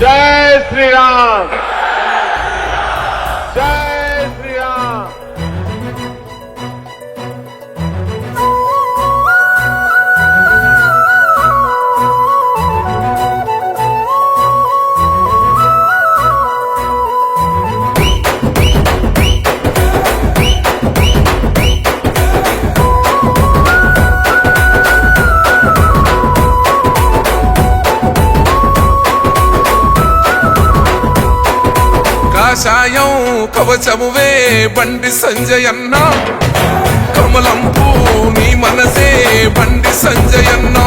జై శ్రీరామ్, జై శ్రీరామ్. కాషాయం కవచమువే బండి సంజయన్న, కమలంపూ నీ మనసే బండి సంజయన్న,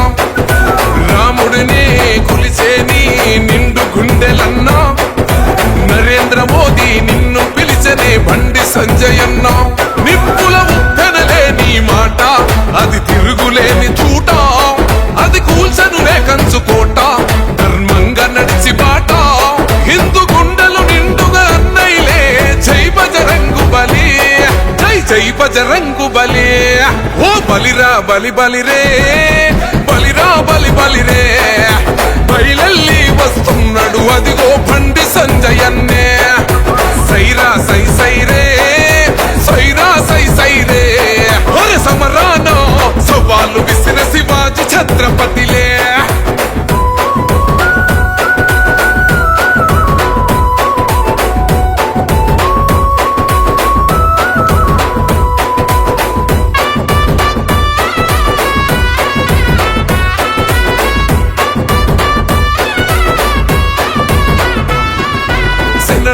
రాముడిని కొలిచే నీ నిండు గుండెలన్నా, నరేంద్ర మోదీ నిన్ను పిలిచనే బండి సంజయన్న. నిప్పుల ఉప్పెనలే నీ మాట, అది తిరుగులేని చూట, అది కూల్చనులే కంచుకోట, ధర్మంగా నడిచి బాట, హిందూ గుండెలు నిండుగా అన్నైలే. జై బజరంగు బలి, జై జై బజరంగు బలి. ఓ బలిరా బలి బలిరే, బలిరా బలి బలిరే, బయలెల్లి వస్తున్నాడు అదిగో బండి సంజయన్నే. సైరా సై సైరే, సైరా సై సైరే, ఒరే సమరాన సవాలు విసిన శివాజీ ఛత్రపతిలే.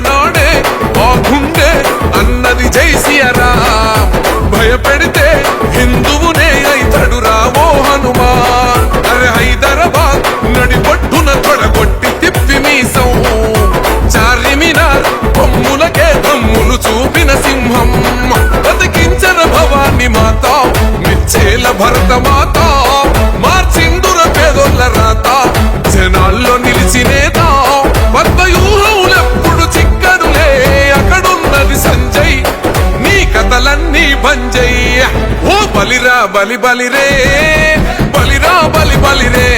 నాడే ఆ గుండె అన్నది జై సియరా, భయపెడితే హిందువునే అయితడు రావో హనుమాన్. అరే హైదరాబాద్ నడిపొట్టున తొడగొట్టి తిప్పి మీసం, చార్మినార్ కొమ్ములకే దమ్ములు చూపిన సింహం, బతికించన భవాని మాత మిచ్చేల భరత మాత, మార్చిందుర పేదోళ్ళ రాత, జనాల్లో నిలిచినేత, పద్మయూహములెప్పుడు చిక్కడులే, అక్కడున్నది సంజయ్ నీ కథలన్నీ బంజయ్. ఓ బలిరా బలి బలిరే, బలిరా బలి బలిరే,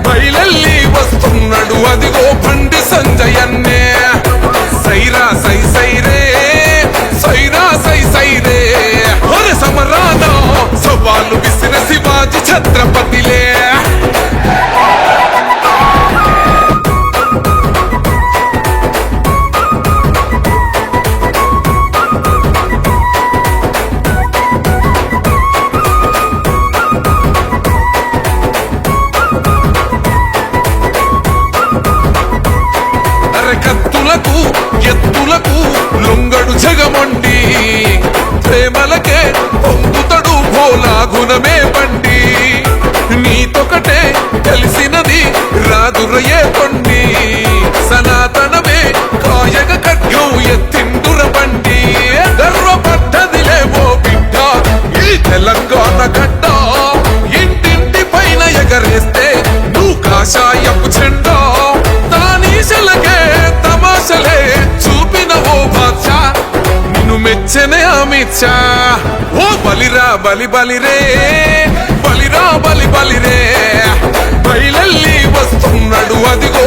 బయలెల్లి వస్తున్నాడు అదిగో బండి సంజయన్నే. సైరా సై సైరే, సైరా సై సైరే, ఒరే సమరాన సవాలు విసిన శివాజీ ఛత్రపతిలే. కత్తులకు ఎత్తులకు లొంగడు జగమండి, ప్రేమలకే పొంగుతడు భోలా గుణమే బండి, నీతొకటే తెలిసినది రాదురయే కొండి, సనాతనమే కాయగ ఖడ్గం ఎత్తిండుర బండి, గర్వపడ్డదిలే ఓ బిడ్డ ఈ తెలంగాణ గడ్డ, ఇంటింటి పైన ఎగరేస్తే నువ్వు కాషాయపు చెండా, తానీశలకే తమాషలే చూపిన ఓ బాద్షా, నిన్ను మెచ్చనే అమిత్ షా. ఓ బలిరా బలి బలిరే, బలిరా బలి బలిరే, బయలెల్లి వస్తున్నాడు అదిగో